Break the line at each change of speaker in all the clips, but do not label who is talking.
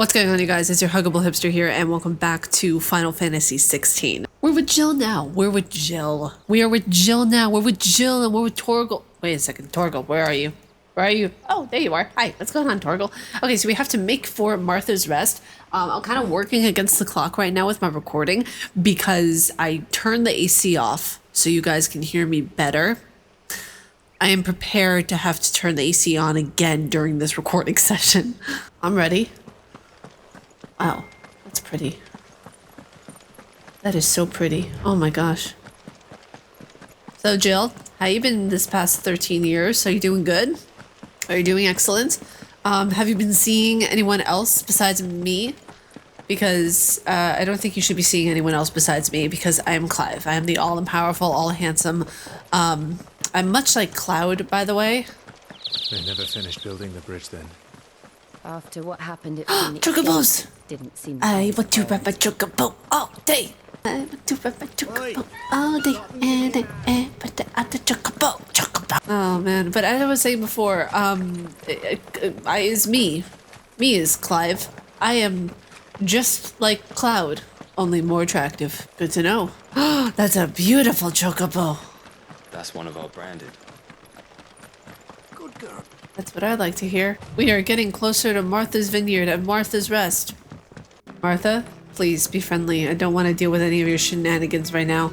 What's going on, you guys? It's your Huggable Hipster here, and welcome back to Final Fantasy 16. We're with Jill now. We're with Jill. We are with Jill now. We're with Jill, and we're with Torgal. Wait a second, Torgal, where are you? Where are you? Oh, there you are. Hi, what's going on, Torgal? Okay, so we have to make for Martha's Rest. I'm kind of working against the clock right now with my recording because I turned the AC off so you guys can hear me better. I am prepared to have to turn the AC on again during this recording session. I'm ready. Wow, that's pretty. That is so pretty. Oh my gosh. So Jill, how you been this past 13 years? Are you doing good? Are you doing excellent? Have you been seeing anyone else besides me? Because I don't think you should be seeing anyone else besides me because I am Clive. I am the all-powerful, all-handsome. I'm much like Cloud, by the way.
They never finished building the bridge then.
After what happened at Phoenix,
Chocobos!
didn't seem
I want to ride my chocobo all day. I want to ride my chocobo all day and put out the chocobo. Oh man, but as I was saying before, I is me. Me is Clive. I am just like Cloud, only more attractive. Good to know. That's a beautiful chocobo.
That's one of our branded.
Good girl.
That's what I'd like to hear. We are getting closer to Martha's Vineyard and Martha's Rest. Martha, please be friendly. I don't want to deal with any of your shenanigans right now.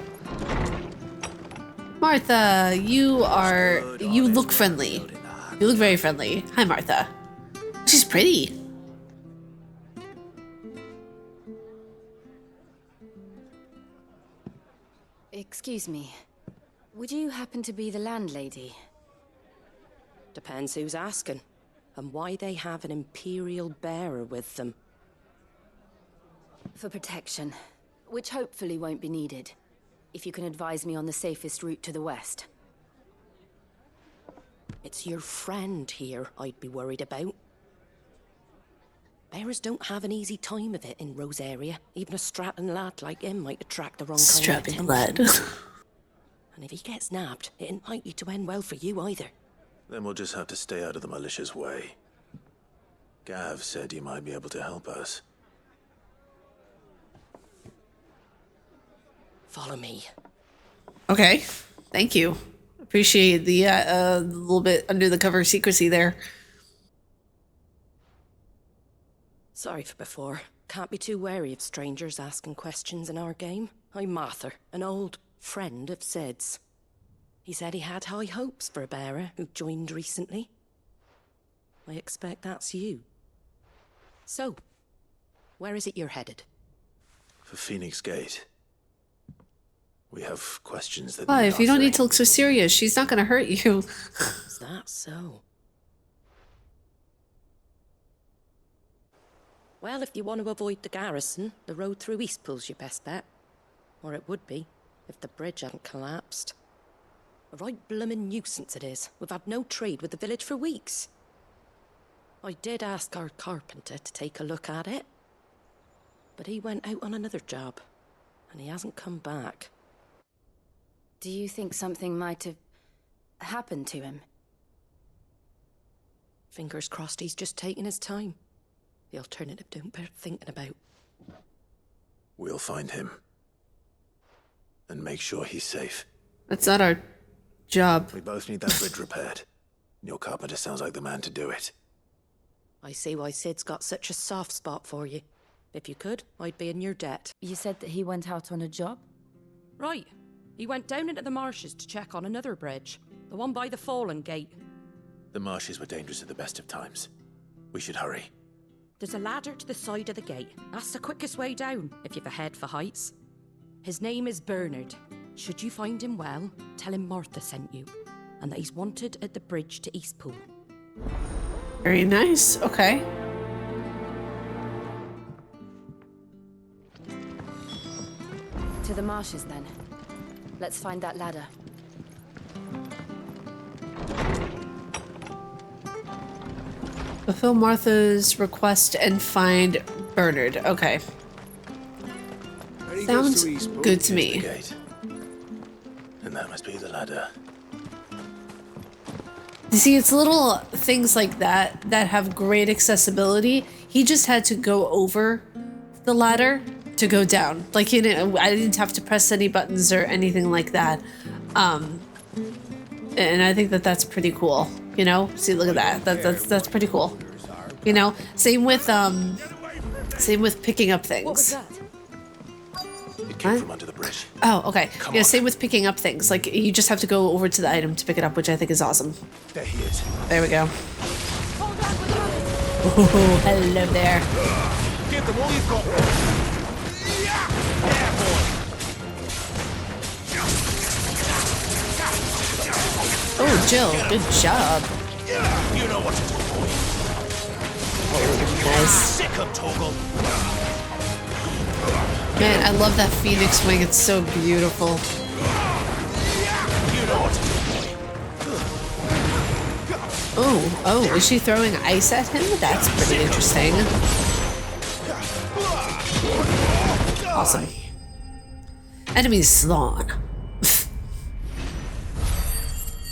Martha, you look friendly. You look very friendly. Hi, Martha. She's pretty.
Excuse me. Would you happen to be the landlady?
Depends who's asking, and why they have an Imperial bearer with them.
For protection, which hopefully won't be needed. If you can advise me on the safest route to the west.
It's your friend here I'd be worried about. Bearers don't have an easy time of it in Rosaria. Even a strapping lad like him might attract the wrong kind of
Strapping
attention.
lad.
And if he gets nabbed, it ain't likely to end well for you either.
Then we'll just have to stay out of the malicious way. Gav said you might be able to help us.
Follow me.
Okay, thank you. Appreciate the little bit under the cover secrecy there.
Sorry for before. Can't be too wary of strangers asking questions in our game. I'm Martha, an old friend of Sid's. He said he had high hopes for a bearer who joined recently. I expect that's you. So, where is it you're headed?
For Phoenix Gate. We have questions that
Clive, you don't need to
answering.
look so serious. She's not gonna hurt you.
Is that so? Well, if you want to avoid the garrison, the road through Eastpool's your best bet. Or it would be, if the bridge hadn't collapsed. A right bloomin' nuisance it is. We've had no trade with the village for weeks. I did ask our carpenter to take a look at it. But he went out on another job, and he hasn't come back.
Do you think something might have happened to him?
Fingers crossed he's just taking his time. The alternative don't bear thinking about.
We'll find him. And make sure he's safe.
That's not our job.
We both need that bridge repaired. Your carpenter sounds like the man to do it.
I see why Sid's got such a soft spot for you. If you could, I'd be in your debt.
You said that he went out on a job?
Right. He went down into the marshes to check on another bridge. The one by the Fallen Gate.
The marshes were dangerous at the best of times. We should hurry.
There's a ladder to the side of the gate. That's the quickest way down, if you've a head for heights. His name is Bernard. Should you find him well, tell him Martha sent you. And that he's wanted at the bridge to Eastpool.
Very nice. Okay.
To the marshes, then. Let's find that ladder.
Fulfill Martha's request and find Bernard. Okay. Sounds good to
Here's the
me.
gate. And that must be the ladder.
You see, it's little things like that that have great accessibility. he just had to go over the ladder to go down. Like he didn't, I didn't have to press any buttons or anything like that. And I think that that's pretty cool. You know, see, look at that. That's pretty cool. You know, same with picking up things.
What was that?
It came from under the bridge.
Oh, okay.
Come
Yeah,
on.
same with picking up things. Like, you just have to go over to the item to pick it up, which I think is awesome.
There he is.
There we go.
Hold on, we're coming.
Oh, hello there.
Give them all you've got. Yeah, boy.
Oh, Jill, good job.
You know what to do, boy.
Nice.
Sick of Torgal.
Man, I love that phoenix wing. It's so beautiful.
You know what to do, boy.
Oh, is she throwing ice at him? That's pretty interesting. Awesome. Enemy slawn.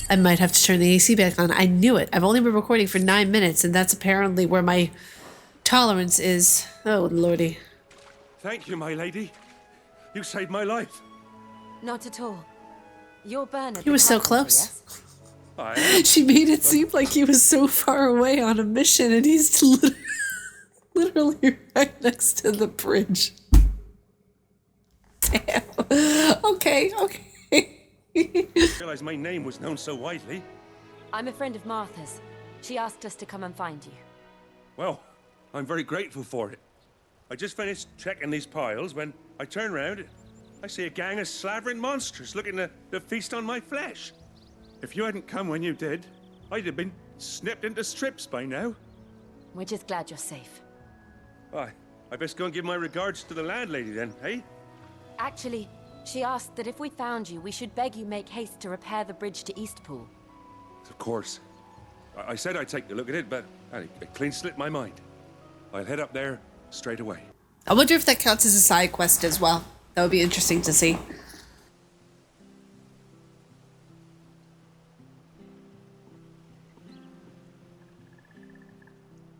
I might have to turn the AC back on. I knew it. I've only been recording for 9 minutes, and that's apparently where my tolerance is. Oh, lordy.
Thank you, my lady. You saved my life.
Not at all. You're Bernard.
He was so
the carpenter,
close.
yes?
She made it seem like he was so far away on a mission, and he's literally right next to the bridge. Damn. Okay.
I realized my name was known so widely.
I'm a friend of Martha's. She asked us to come and find you.
Well, I'm very grateful for it. I just finished checking these piles when I turn around. I see a gang of slavering monsters looking to feast on my flesh. If you hadn't come when you did, I'd have been snipped into strips by now.
We're just glad you're safe.
Why, I best go and give my regards to the landlady then, eh?
Actually, she asked that if we found you, we should beg you make haste to repair the bridge to Eastpool.
Of course. I said I'd take a look at it, but it clean slipped my mind. I'll head up there straight away.
I wonder if that counts as a side quest as well. That would be interesting to see.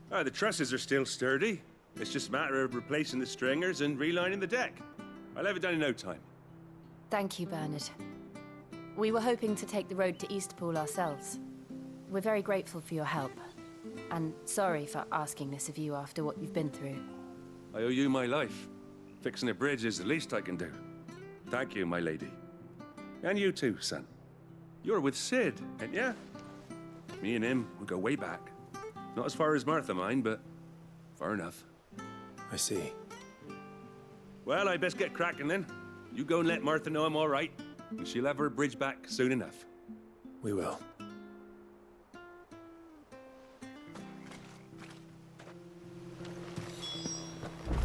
The trusses are still sturdy. It's just a matter of replacing the stringers and relining the deck. I'll have it done in no time.
Thank you, Bernard. We were hoping to take the road to Eastpool ourselves. We're very grateful for your help. And sorry for asking this of you after what you've been through.
I owe you my life. Fixing a bridge is the least I can do. Thank you, my lady. And you too, son. You're with Sid, ain't ya? Me and him, we go way back. Not as far as Martha, mind, but far enough.
I see.
Well, I best get cracking then. You go and let Martha know I'm all right, and she'll have her bridge back soon enough.
We will.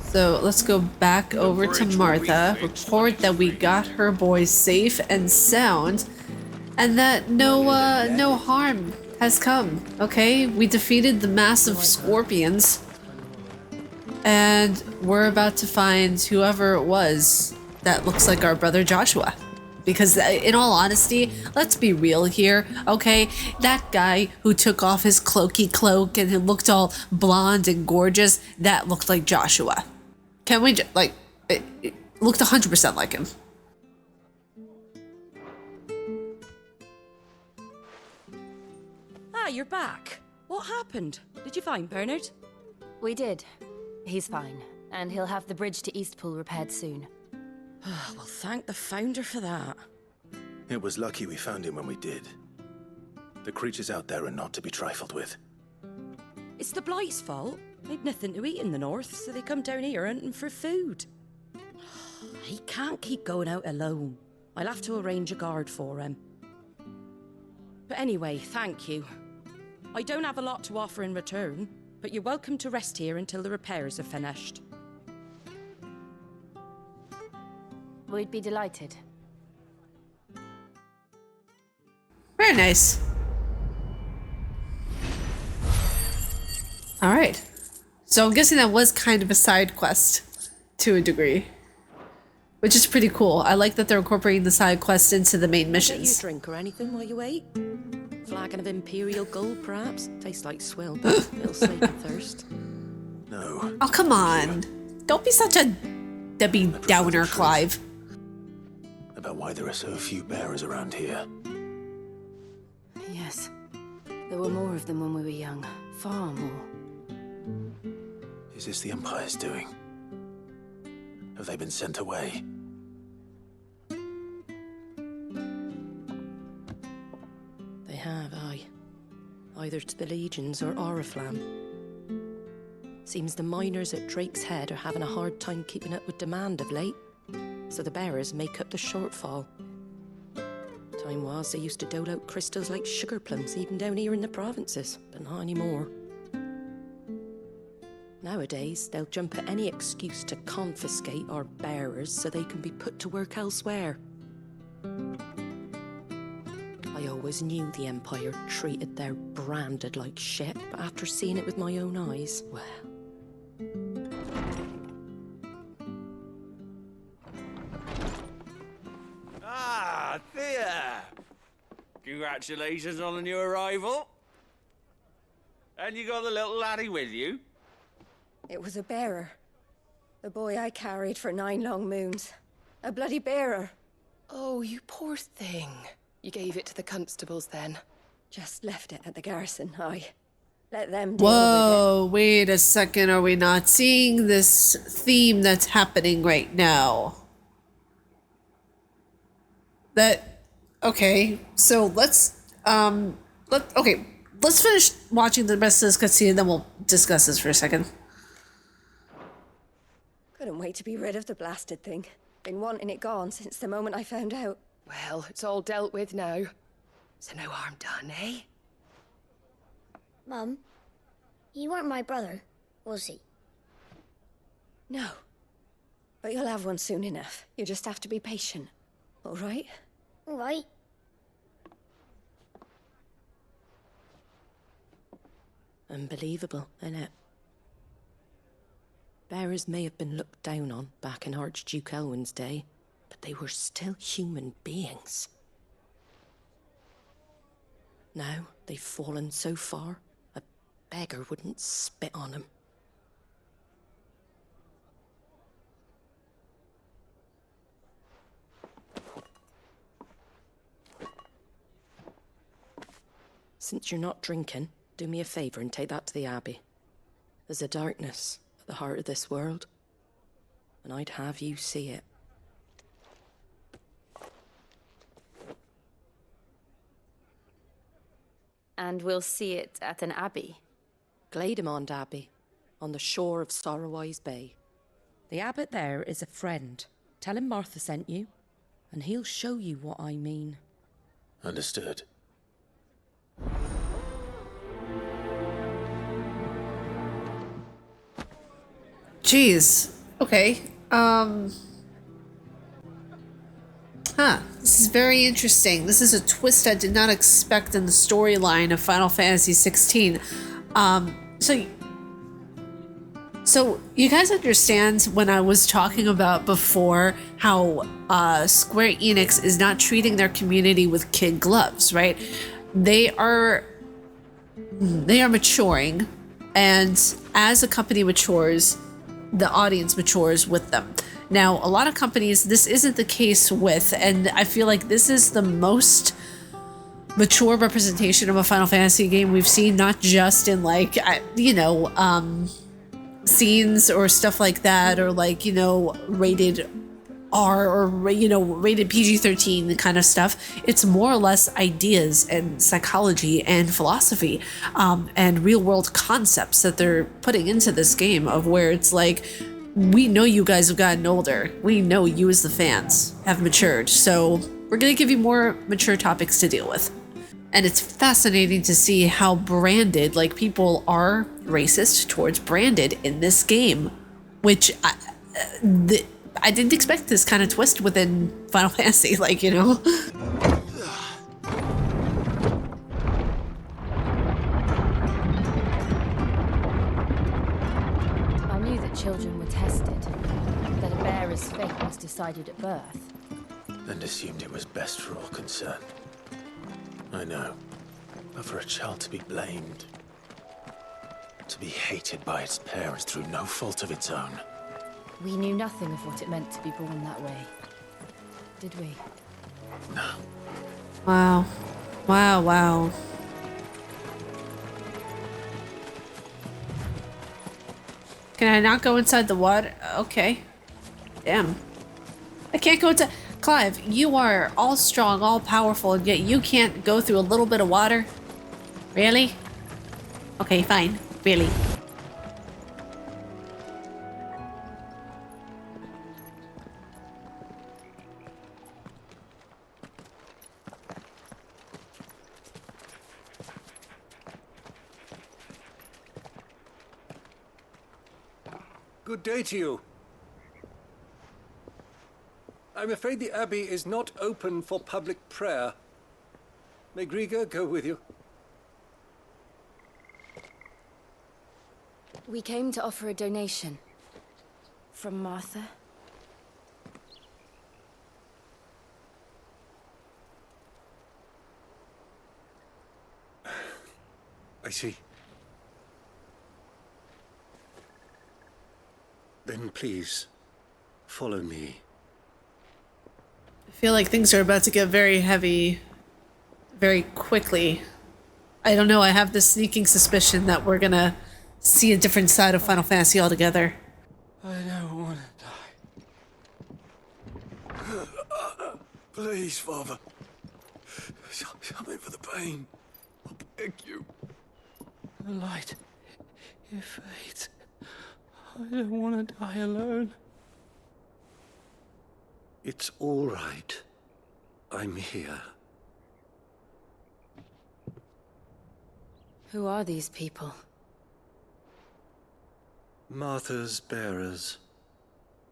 So let's go back over to Martha, report that we got her boys safe and sound, and that no harm has come. Okay, we defeated the massive scorpions, and we're about to find whoever it was that looks like our brother Joshua. Because in all honesty, let's be real here, okay? That guy who took off his cloaky cloak and he looked all blonde and gorgeous, that looked like Joshua. Can we just, like, it looked 100% like him.
Ah, you're back. What happened? Did you find Bernard?
We did. He's fine, and he'll have the bridge to Eastpool repaired soon.
Well, thank the founder for that.
It was lucky we found him when we did. The creatures out there are not to be trifled with.
It's the Blight's fault. They've nothing to eat in the north, so they come down here hunting for food. He can't keep going out alone. I'll have to arrange a guard for him. But anyway, thank you. I don't have a lot to offer in return, but you're welcome to rest here until the repairs are finished.
We'd be delighted.
Very nice. All right. So I'm guessing that was kind of a side quest to a degree, which is pretty cool. I like that they're incorporating the side quests into the main
Get you a
missions.
drink or anything while you wait? Flagon of Imperial Gold, perhaps? Tastes like swill, but it'll slake your thirst.
No.
Oh, come on. Don't be such a Debbie Downer, Clive.
About why there are so few bearers around here.
Yes. There were more of them when we were young. Far more.
Is this the Empire's doing? Have they been sent away?
They have, aye. Either to the Legions or Oriflamme. Seems the miners at Drake's Head are having a hard time keeping up with demand of late, so the bearers make up the shortfall. Time was they used to dole out crystals like sugar plums even down here in the provinces, but not anymore. Nowadays, they'll jump at any excuse to confiscate our bearers so they can be put to work elsewhere. I always knew the Empire treated their branded like shit, but after seeing it with my own eyes, well...
Ah, Thea! Congratulations on the new arrival. And you got the little laddie with you?
It was a bearer. The boy I carried for 9 long moons. A bloody bearer.
Oh, you poor thing. You gave it to the constables then?
Just left it at the garrison, aye. Let them deal
Whoa, wait a second. Are we not seeing this theme that's happening right now? Okay, so let's finish watching the rest of this cutscene and then we'll discuss this for a second.
Couldn't wait to be rid of the blasted thing. Been wanting it gone since the moment I found out.
Well, it's all dealt with now. So no harm done, eh?
Mum, you weren't my brother, was he?
No. But you'll have one soon enough. You just have to be patient. All right?
All right.
Unbelievable, innit? Bearers may have been looked down on back in Archduke Elwin's day, but they were still human beings. Now they've fallen so far, a beggar wouldn't spit on them. Since you're not drinking, do me a favour and take that to the Abbey. There's a darkness at the heart of this world, and I'd have you see it.
And we'll see it at an abbey.
Glademond Abbey, on the shore of Sorrowwise Bay. The abbot there is a friend. Tell him Martha sent you, and he'll show you what I mean.
Understood.
Jeez. Okay. This is very interesting. This is a twist I did not expect in the storyline of Final Fantasy 16. So you guys understand when I was talking about before how Square Enix is not treating their community with kid gloves, right? They are maturing, and as a company matures, the audience matures with them. Now, a lot of companies, this isn't the case with, and I feel like this is the most mature representation of a Final Fantasy game we've seen, not just in like, scenes or stuff like that, or like, rated R or, rated PG-13 kind of stuff. It's more or less ideas and psychology and philosophy and real world concepts that they're putting into this game, of where it's like, we know you guys have gotten older. We know you as the fans have matured. So we're going to give you more mature topics to deal with. And it's fascinating to see how branded, like, people are racist towards branded in this game, which I didn't expect this kind of twist within Final Fantasy, I
knew that children were tested, that a bearer's fate was decided at birth.
And assumed it was best for all concerned. I know. But for a child to be blamed... To be hated by its parents through no fault of its own.
We knew nothing of what it meant to be born that way. Did we?
No.
Wow. Wow, wow. Can I not go inside the water? Okay. Damn. I can't go inside. Clive, you are all strong, all powerful, and yet you can't go through a little bit of water? Really? Okay, fine. Really.
Good day to you. I'm afraid the Abbey is not open for public prayer. May Grieger go with you?
We came to offer a donation. From Martha.
I see. Then please, follow me.
I feel like things are about to get very heavy very quickly. I don't know, I have this sneaking suspicion that we're gonna see a different side of Final Fantasy altogether.
I don't want to die. Please, Father. Something for the pain. I beg you. The light. It fades. I don't want to die alone.
It's all right. I'm here.
Who are these people?
Martha's bearers.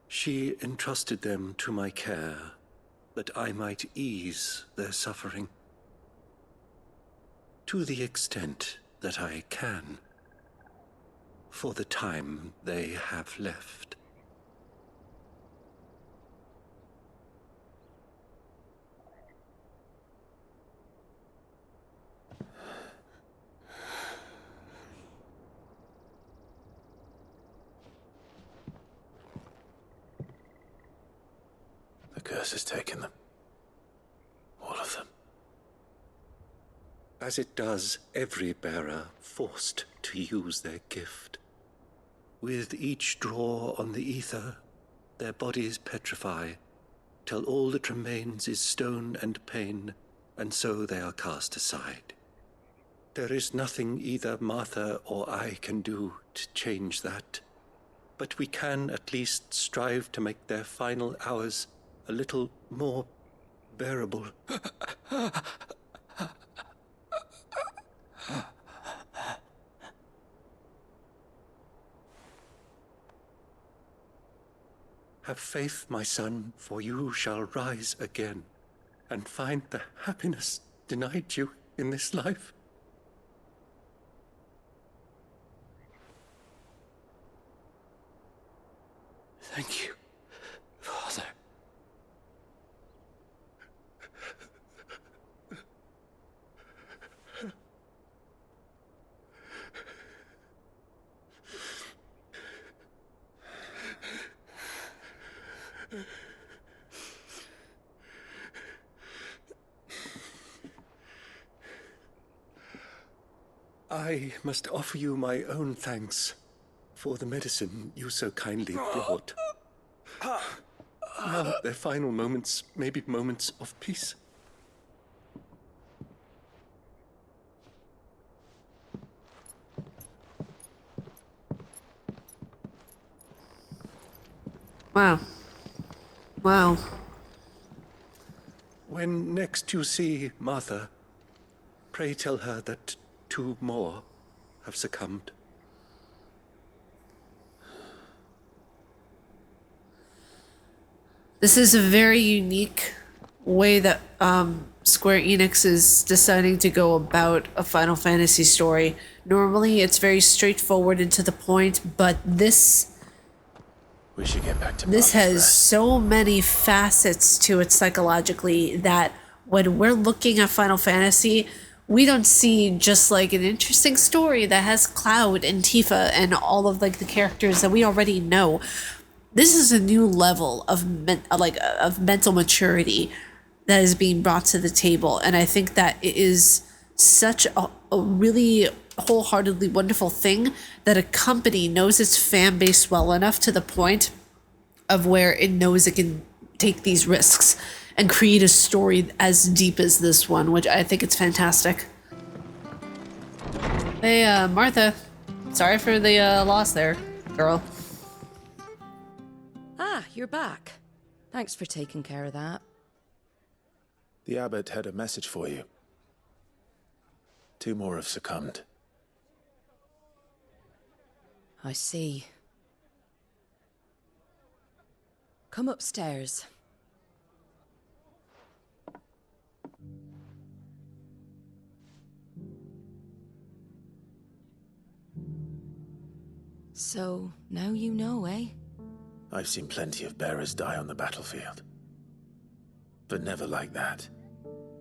She entrusted them to my care, that I might ease their suffering. To the extent that I can, for the time they have left.
The curse has taken them. All of them.
As it does every bearer forced to use their gift. With each draw on the ether, their bodies petrify, till all that remains is stone and pain, and so they are cast aside. There is nothing either Martha or I can do to change that, but we can at least strive to make their final hours a little more bearable. Have faith, my son, for you shall rise again and find the happiness denied you in this life.
Thank you, Father.
I must offer you my own thanks for the medicine you so kindly brought. Now their final moments may be moments of peace.
Wow. Wow.
When next you see Martha, pray tell her that 2 more have succumbed.
This is a very unique way that Square Enix is deciding to go about a Final Fantasy story. Normally, it's very straightforward and to the point, but this
We should get back to
has
Mother's
so many facets to it psychologically that when we're looking at Final Fantasy, we don't see just like an interesting story that has Cloud and Tifa and all of like the characters that we already know. This is a new level of mental maturity that is being brought to the table, and I think that it is such a really wholeheartedly wonderful thing that a company knows its fan base well enough to the point of where it knows it can take these risks and create a story as deep as this one, which I think it's fantastic. Hey, Martha. Sorry for the loss there, girl.
Ah, you're back. Thanks for taking care of that.
The abbot had a message for you. 2 more have succumbed.
I see. Come upstairs. So, now you know, eh?
I've seen plenty of bearers die on the battlefield. But never like that.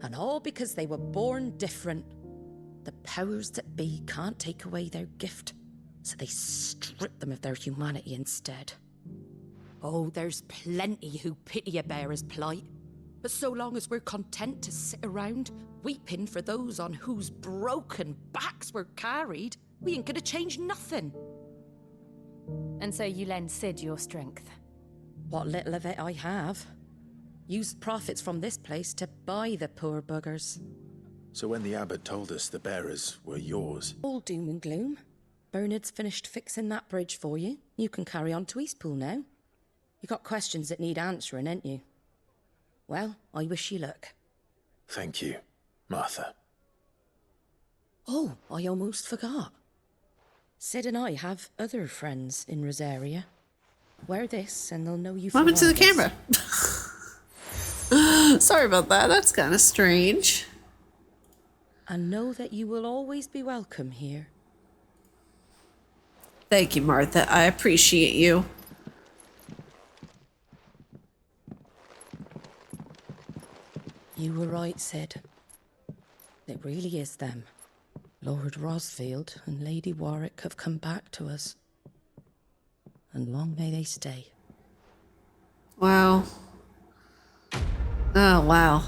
And all because they were born different. The powers that be can't take away their gift, so they strip them of their humanity instead. Oh, there's plenty who pity a bearer's plight. But so long as we're content to sit around, weeping for those on whose broken backs we're carried, we ain't gonna change nothing.
And so you lend Sid your strength?
What little of it I have. Used profits from this place to buy the poor buggers.
So when the abbot told us the bearers were yours...
All doom and gloom. Bernard's finished fixing that bridge for you. You can carry on to Eastpool now. You got questions that need answering, ain't you? Well, I wish you luck.
Thank you, Martha.
Oh, I almost forgot. Sid and I have other friends in Rosaria. Wear this and they'll know you from
What happened to the camera? Sorry about that. That's kind of strange.
And know that you will always be welcome here.
Thank you, Martha. I appreciate you.
You were right, Sid. It really is them. Lord Rosfield and Lady Warwick have come back to us. And long may they stay.
Wow. Oh, wow.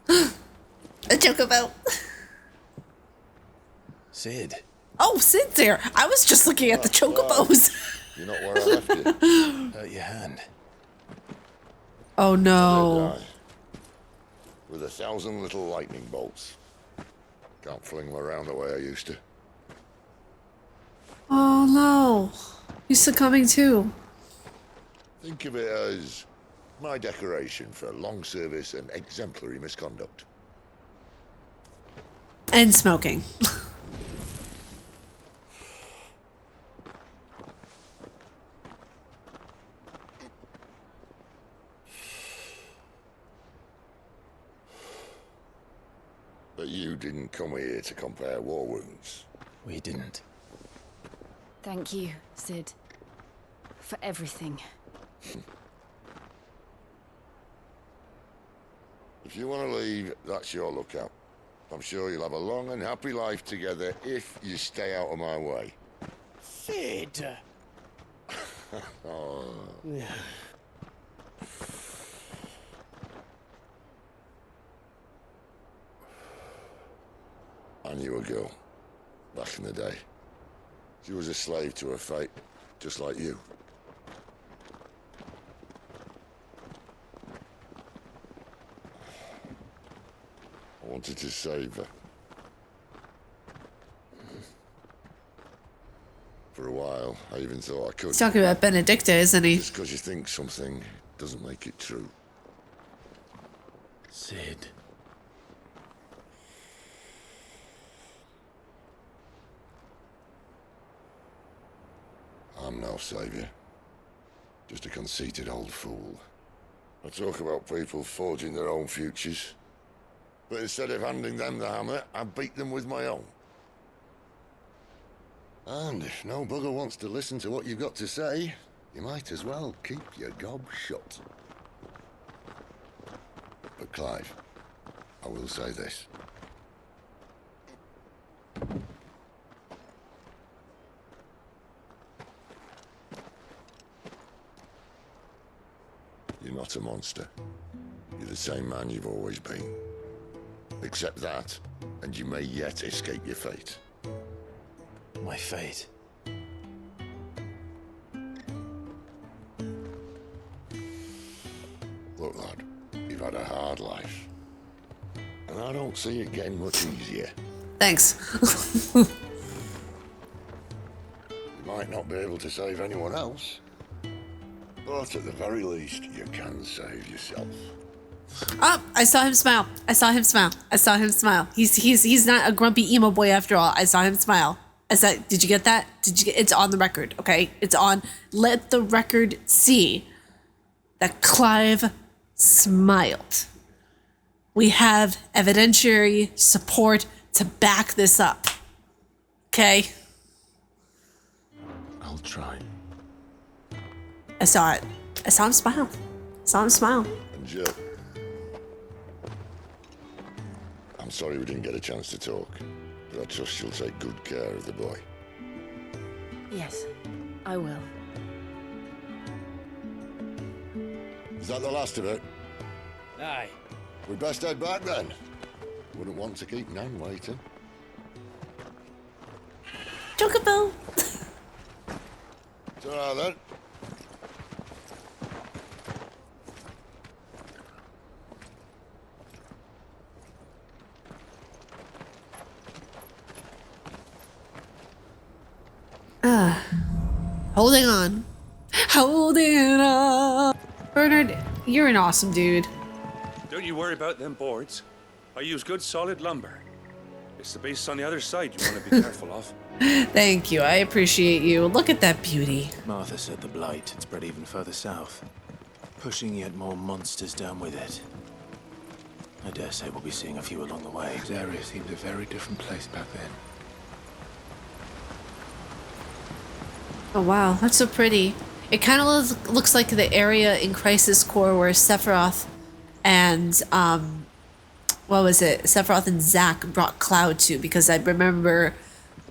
A chocobo.
Sid.
Oh, Sid's there. I was just looking at the chocobos.
You're not where I left you.
Hurt your hand.
Oh, no.
With 1,000 little lightning bolts. Can't fling them around the way I used to.
Oh, no. He's succumbing too.
Think of it as my decoration for long service and exemplary misconduct.
And smoking.
But you didn't come here to compare war wounds.
We didn't.
Thank you, Sid. For everything.
If you want to leave, that's your lookout. I'm sure you'll have a long and happy life together if you stay out of my way.
Sid!
Oh. I knew a girl, back in the day. She was a slave to her fate, just like you. I wanted to save her. For a while, I even thought I could.
He's talking about Benedicta, isn't he?
Just because you think something doesn't make it true.
Sid.
I'm no savior. Just a conceited old fool. I talk about people forging their own futures. But instead of handing them the hammer, I beat them with my own. And if no bugger wants to listen to what you've got to say, you might as well keep your gob shut. But Clive, I will say this. You're not a monster. You're the same man you've always been. Accept that, and you may yet escape your fate.
My fate.
Look, lad, you've had a hard life. And I don't see it getting much easier.
Thanks.
You might not be able to save anyone else, but at the very least, you can save yourself.
Oh, I saw him smile. I saw him smile. I saw him smile. He's not a grumpy emo boy after all. I saw him smile. Did you get that? It's on the record, okay? It's on. Let the record see that Clive smiled. We have evidentiary support to back this up. Okay?
I'll try.
I saw it. I saw him smile. I saw him smile.
And Jill, I'm sorry we didn't get a chance to talk, but I trust you'll take good care of the boy.
Yes, I will.
Is that the last of it?
Aye.
We best head back then. Wouldn't want to keep Nan waiting.
Chocobo.
It's all right then.
Holding on. Holding on. Bernard, you're an awesome dude.
Don't you worry about them boards. I use good solid lumber. It's the base on the other side you want to be careful of.
Thank you. I appreciate you. Look at that beauty.
Martha said the blight had spread even further south, pushing yet more monsters down with it. I dare say we'll be seeing a few along the way.
This area seemed a very different place back then.
Oh wow, that's so pretty. It kind of looks like the area in Crisis Core where Sephiroth and what was it? Sephiroth and Zack brought Cloud to, because I remember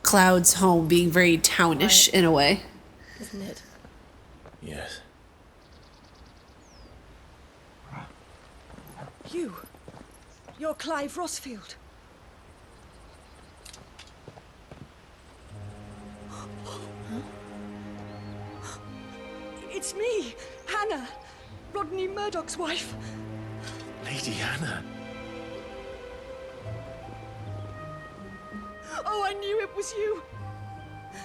Cloud's home being very townish in a way.
Isn't it?
Yes.
You're Clive Rossfield. It's me, Hannah, Rodney Murdoch's wife.
Lady Hannah.
Oh, I knew it was you.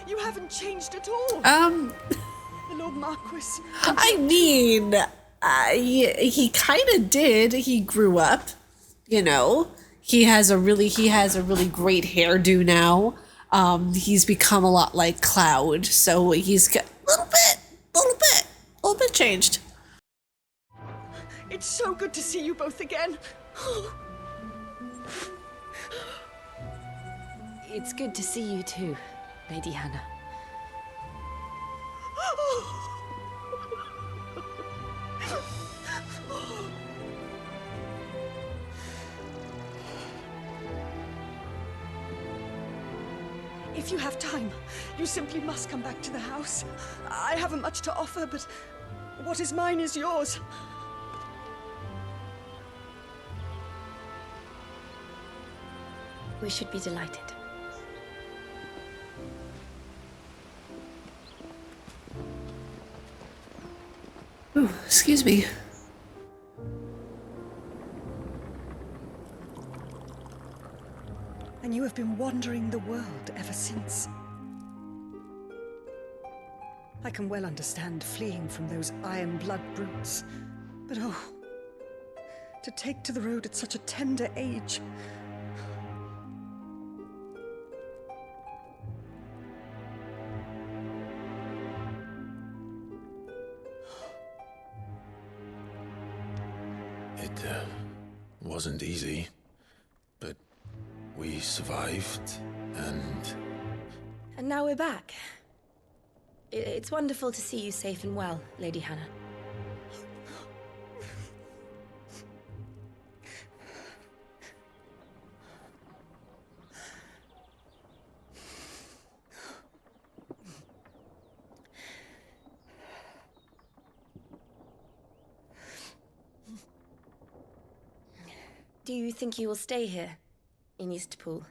You haven't changed at all. The Lord Marquis.
I mean, he kind of did. He grew up, you know. He has a really great hairdo now. He's become a lot like Cloud, so he's got a little bit changed.
It's so good to see you both again.
It's good to see you too, Lady Hannah.
If you have time, you simply must come back to the house. I haven't much to offer, but what is mine is yours.
We should be delighted.
Ooh, excuse me.
And you have been wandering the world ever since. I can well understand fleeing from those iron blood brutes, but oh, to take to the road at such a tender age.
It wasn't easy, but we survived, and
now we're back. It's wonderful to see you safe and well, Lady Hannah. Do you think you will stay here, in Eastpool?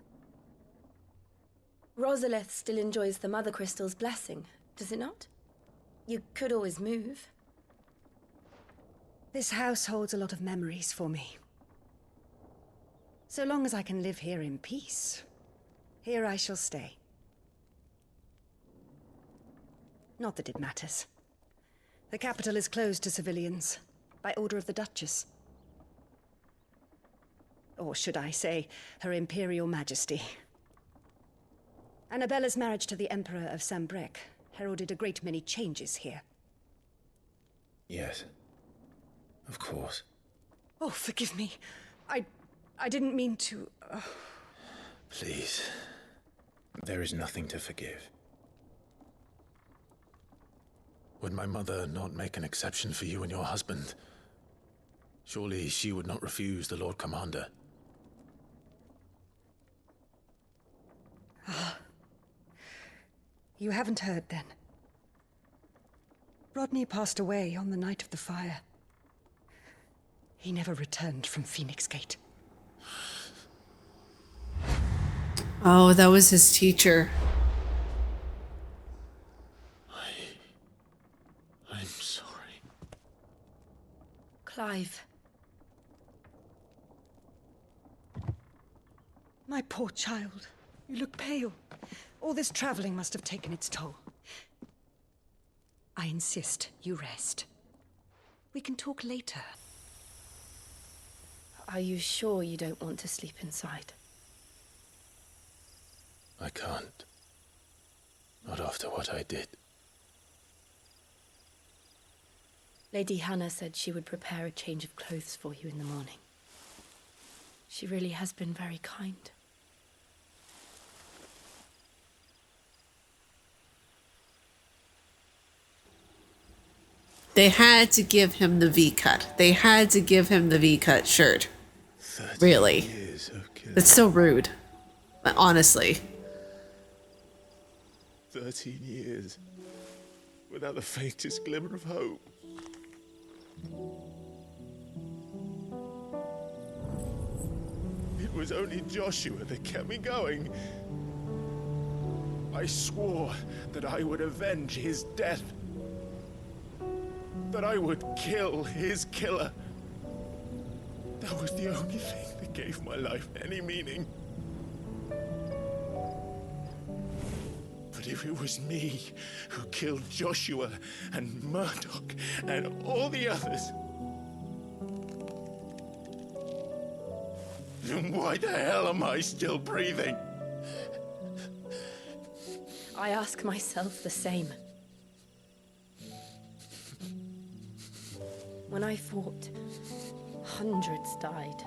Rosalith still enjoys the Mother Crystal's blessing, does it not? You could always move.
This house holds a lot of memories for me. So long as I can live here in peace, here I shall stay. Not that it matters. The capital is closed to civilians, by order of the Duchess. Or should I say, Her Imperial Majesty. Annabella's marriage to the Emperor of Sambrec heralded a great many changes here.
Yes. Of course.
Oh, forgive me. I didn't mean to...
Please. There is nothing to forgive. Would my mother not make an exception for you and your husband? Surely she would not refuse the Lord Commander.
You haven't heard, then. Rodney passed away on the night of the fire. He never returned from Phoenix Gate.
Oh, that was his teacher.
I'm sorry.
Clive.
My poor child. You look pale. All this traveling must have taken its toll. I insist you rest. We can talk later.
Are you sure you don't want to sleep inside?
I can't. Not after what I did.
Lady Hannah said she would prepare a change of clothes for you in the morning. She really has been very kind.
They had to give him the V-cut. They had to give him the V-cut shirt. Really. It's so rude. Honestly.
13 years. Without the faintest glimmer of hope. It was only Joshua that kept me going. I swore that I would avenge his death. That I would kill his killer. That was the only thing that gave my life any meaning. But if it was me who killed Joshua and Murdoch and all the others, then why the hell am I still breathing?
I ask myself the same. When I fought, hundreds died.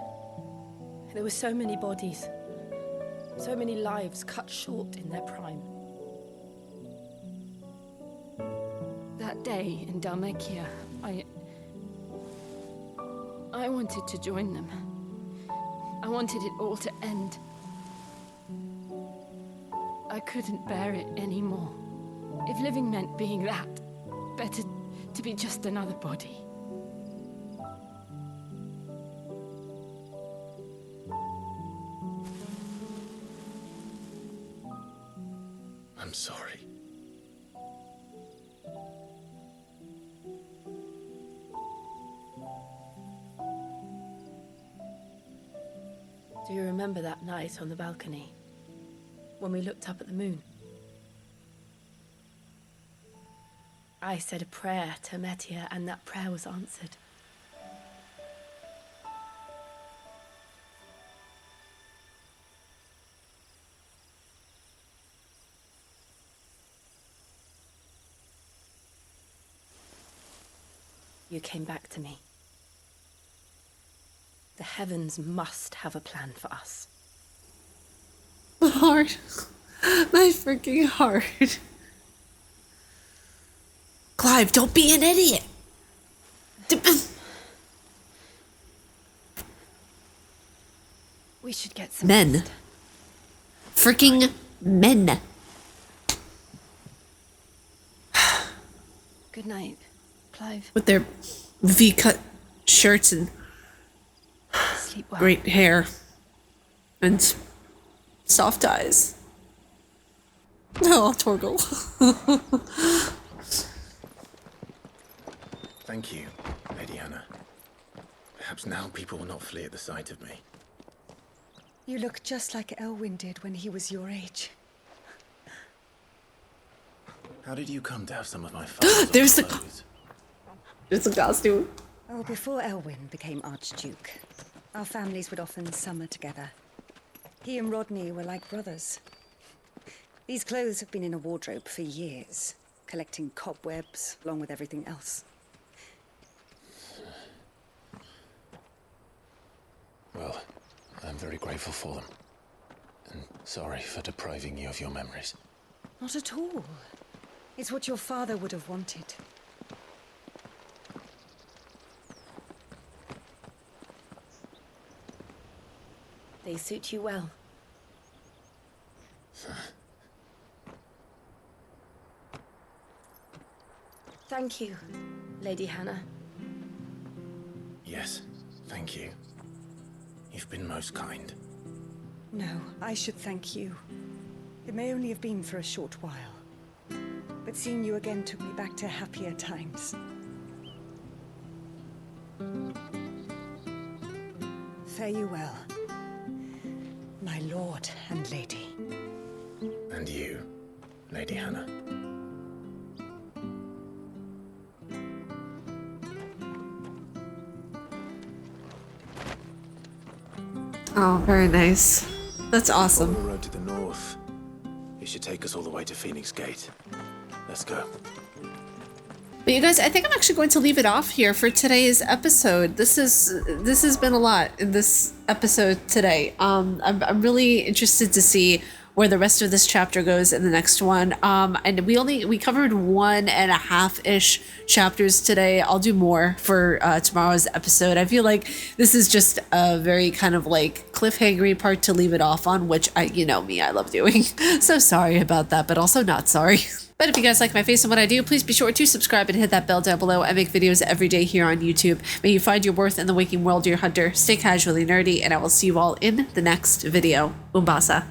There were so many bodies, so many lives cut short in their prime. That day in Dalmekia, I wanted to join them. I wanted it all to end. I couldn't bear it anymore. If living meant being that, better to be just another body.
I'm sorry.
Do you remember that night on the balcony? When we looked up at the moon? I said a prayer to Metia, and that prayer was answered. You came back to me. The heavens must have a plan for us.
My heart. My freaking heart. Clive, don't be an idiot.
We should get some
men.
rest.
Freaking men.
Good night, Clive.
With their V-cut shirts and...
Sleep well.
great hair and soft eyes. Oh, Torgal.
Thank you, Lady Hannah. Perhaps now people will not flee at the sight of me.
You look just like Elwyn did when he was your age.
How did you come to have some of my father's
There's
old
the
clothes?
There's the costume.
Oh, before Elwyn became Archduke, our families would often summer together. He and Rodney were like brothers. These clothes have been in a wardrobe for years, collecting cobwebs along with everything else.
Well, I'm very grateful for them. And sorry for depriving you of your memories.
Not at all. It's what your father would have wanted.
They suit you well. Thank you, Lady Hannah.
Yes, thank you. You've been most kind.
No, I should thank you. It may only have been for a short while, but seeing you again took me back to happier times. Fare you well, my lord and lady.
And you, Lady Hannah.
Oh, very nice. That's awesome.
Follow the road to the north. It should take us all the way to Phoenix Gate. Let's go.
But you guys, I think I'm actually going to leave it off here for today's episode. This has been a lot in this episode today. I'm really interested to see where the rest of this chapter goes in the next one. And we covered 1.5-ish chapters today. I'll do more for tomorrow's episode. I feel like this is just a very kind of like cliffhangery part to leave it off on, which you know me, I love doing. So sorry about that, but also not sorry. But if you guys like my face and what I do, please be sure to subscribe and hit that bell down below. I make videos every day here on YouTube. May you find your worth in the waking world, dear hunter. Stay casually nerdy, and I will see you all in the next video. Umbasa.